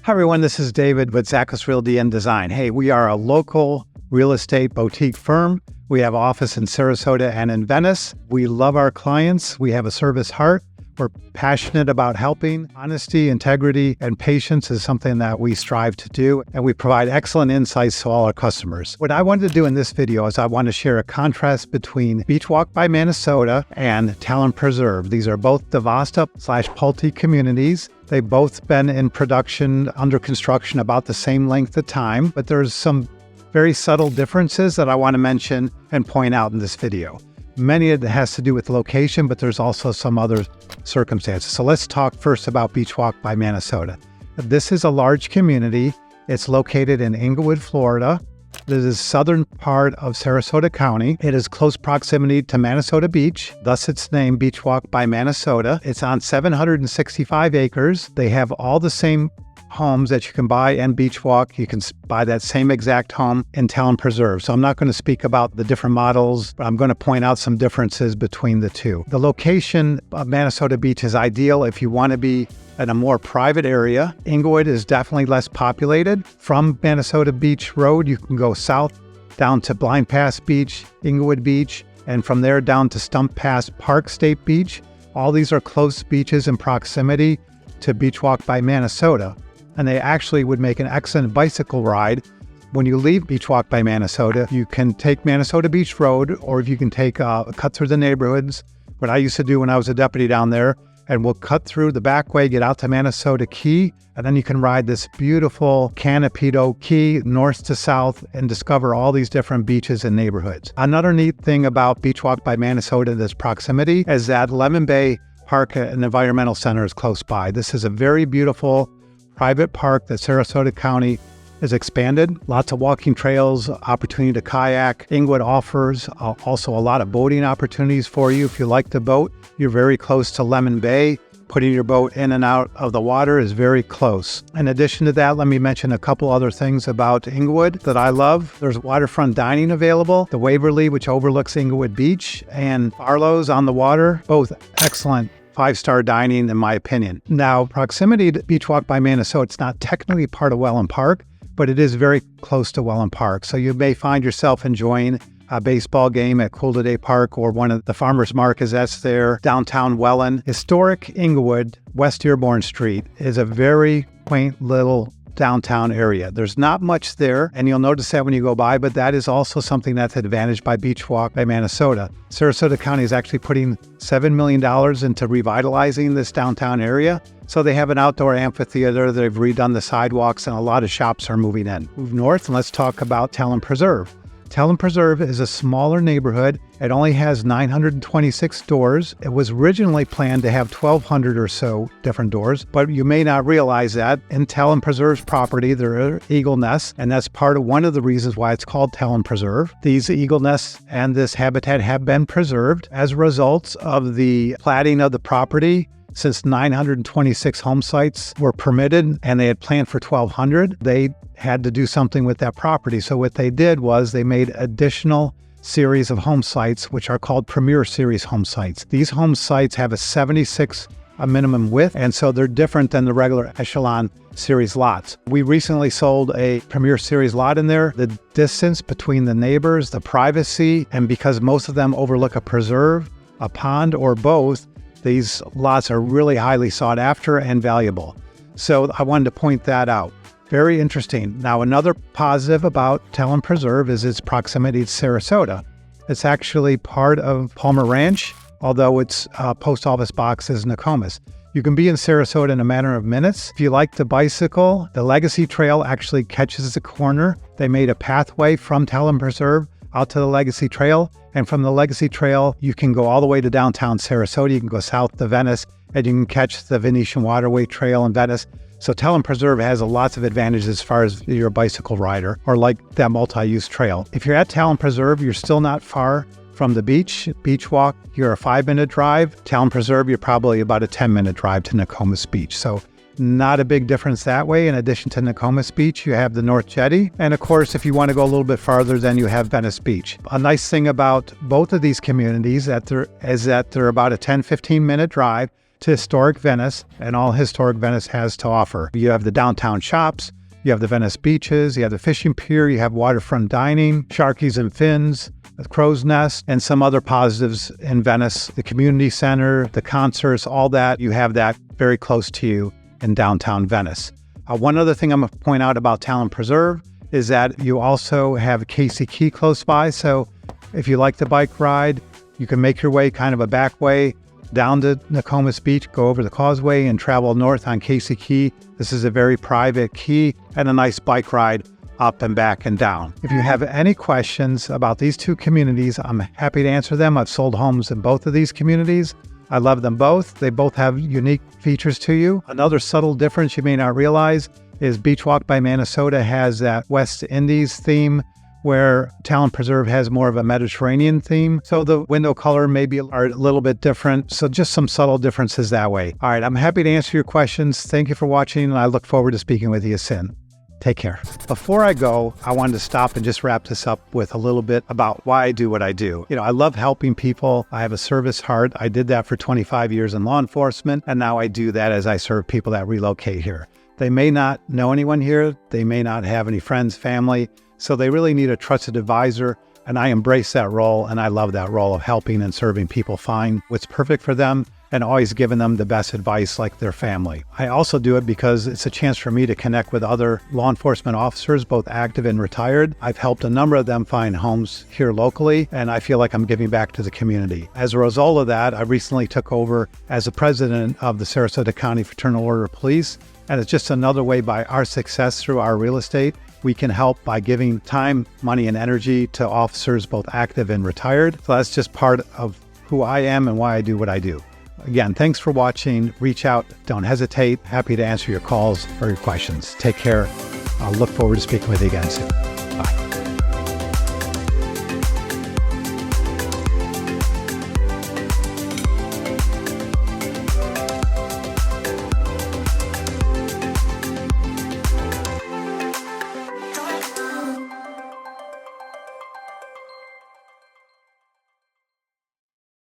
Hi everyone, this is David with Zachos Realty and Design. Hey, we are a local real estate boutique firm. We have office in Sarasota and in Venice. We love our clients. We have a service heart. We're passionate about helping. Honesty, integrity, and patience is something that we strive to do, and we provide excellent insights to all our customers. What I wanted to do in this video is I want to share a contrast between Beachwalk by Manasota and Talon Preserve. These are both Devasta/Pulte communities. They've both been in production, under construction, about the same length of time, but there's some very subtle differences that I want to mention and point out in this video. Many of it has to do with location, but there's also some other circumstances. So let's talk first about Beachwalk by Manasota. This is a large community. It's located in Englewood, Florida. This is southern part of Sarasota County. It is close proximity to Manasota Beach, thus its name Beachwalk by Manasota. It's on 765 acres. They have all the same homes that you can buy in Beachwalk. You can buy that same exact home in Talon Preserve. So I'm not going to speak about the different models, but I'm going to point out some differences between the two. The location of Manasota Beach is ideal if you want to be in a more private area. Englewood is definitely less populated. From Manasota Beach Road, you can go south down to Blind Pass Beach, Englewood Beach, and from there down to Stump Pass Park State Beach. All these are close beaches in proximity to Beachwalk by Manasota, and they actually would make an excellent bicycle ride. When you leave Beachwalk by Manasota, you can take Manasota Beach Road, or if you can take a cut through the neighborhoods, what I used to do when I was a deputy down there, and we'll cut through the back way, get out to Manasota Key, and then you can ride this beautiful Canopito Key north to south and discover all these different beaches and neighborhoods. Another neat thing about Beachwalk by Manasota, this proximity, is that Lemon Bay Park and Environmental Center is close by. This is a very beautiful private park that Sarasota County has expanded. Lots of walking trails, opportunity to kayak. Englewood offers also a lot of boating opportunities for you. If you like to boat, you're very close to Lemon Bay. Putting your boat in and out of the water is very close. In addition to that, let me mention a couple other things about Englewood that I love. There's waterfront dining available. The Waverly, which overlooks Englewood Beach, and Arlo's on the water, both excellent 5-star dining, in my opinion. Now, proximity to Beachwalk by Manasota, it's not technically part of Welland Park, but it is very close to Welland Park. So you may find yourself enjoying a baseball game at Cool Today Park or one of the farmers markets that's there, downtown Welland. Historic Englewood, West Dearborn Street, is a very quaint little downtown area. There's not much there, and you'll notice that when you go by, but that is also something that's advantaged by Beachwalk by Manasota. Sarasota County is actually putting $7 million into revitalizing this downtown area. So they have an outdoor amphitheater, they've redone the sidewalks, and a lot of shops are moving in. Move north and let's talk about Talon Preserve. Talon Preserve is a smaller neighborhood. It only has 926 doors. It was originally planned to have 1,200 or so different doors, but you may not realize that in Talon Preserve's property, there are eagle nests, and that's part of one of the reasons why it's called Talon Preserve. These eagle nests and this habitat have been preserved as a result of the platting of the property. Since 926 home sites were permitted and they had planned for 1,200, they had to do something with that property. So what they did was they made additional series of home sites, which are called Premier Series home sites. These home sites have a 76 minimum width, and so they're different than the regular Echelon Series lots. We recently sold a Premier Series lot in there. The distance between the neighbors, the privacy, and because most of them overlook a preserve, a pond, or both, these lots are really highly sought after and valuable. So I wanted to point that out. Very interesting. Now, another positive about Talon Preserve is its proximity to Sarasota. It's actually part of Palmer Ranch, although its post office box is Nokomis. You can be in Sarasota in a matter of minutes. If you like to bicycle, the Legacy Trail actually catches the corner. They made a pathway from Talon Preserve out to the Legacy Trail. And from the Legacy Trail, you can go all the way to downtown Sarasota. You can go south to Venice, and you can catch the Venetian Waterway Trail in Venice. So Talon Preserve has lots of advantages as far as you're a bicycle rider or like that multi-use trail. If you're at Talon Preserve, you're still not far from the beach. Beachwalk, you're a 5-minute drive. Talon Preserve, you're probably about a 10-minute drive to Nokomis Beach. So not a big difference that way. In addition to Nokomis Beach, you have the North Jetty. And of course, if you want to go a little bit farther, then you have Venice Beach. A nice thing about both of these communities is that they're about a 10-15 minute drive to historic Venice and all historic Venice has to offer. You have the downtown shops, you have the Venice beaches, you have the fishing pier, you have waterfront dining, Sharkies and Fins, the Crow's Nest, and some other positives in Venice, the community center, the concerts, all that. You have that very close to you in downtown Venice. One other thing I'm going to point out about Talon Preserve is that you also have Casey Key close by. So if you like the bike ride, you can make your way kind of a back way down to Nokomis Beach, go over the causeway and travel north on Casey Key. This is a very private key and a nice bike ride up and back and down. If you have any questions about these two communities, I'm happy to answer them. I've sold homes in both of these communities. I love them both. They both have unique features to you. Another subtle difference you may not realize is Beachwalk by Manasota has that West Indies theme, where Talon Preserve has more of a Mediterranean theme. So the window color maybe are a little bit different. So just some subtle differences that way. All right, I'm happy to answer your questions. Thank you for watching, and I look forward to speaking with you soon. Take care. Before I go, I wanted to stop and just wrap this up with a little bit about why I do what I do. I love helping people. I have a service heart. I did that for 25 years in law enforcement, and now I do that as I serve people that relocate here. They may not know anyone here. They may not have any friends, family. So they really need a trusted advisor, and I embrace that role, and I love that role of helping and serving people find what's perfect for them and always giving them the best advice like their family. I also do it because it's a chance for me to connect with other law enforcement officers, both active and retired. I've helped a number of them find homes here locally, and I feel like I'm giving back to the community. As a result of that, I recently took over as the president of the Sarasota County Fraternal Order of Police, and it's just another way by our success through our real estate. We can help by giving time, money, and energy to officers, both active and retired. So that's just part of who I am and why I do what I do. Again, thanks for watching. Reach out. Don't hesitate. Happy to answer your calls or your questions. Take care. I'll look forward to speaking with you again soon. Bye.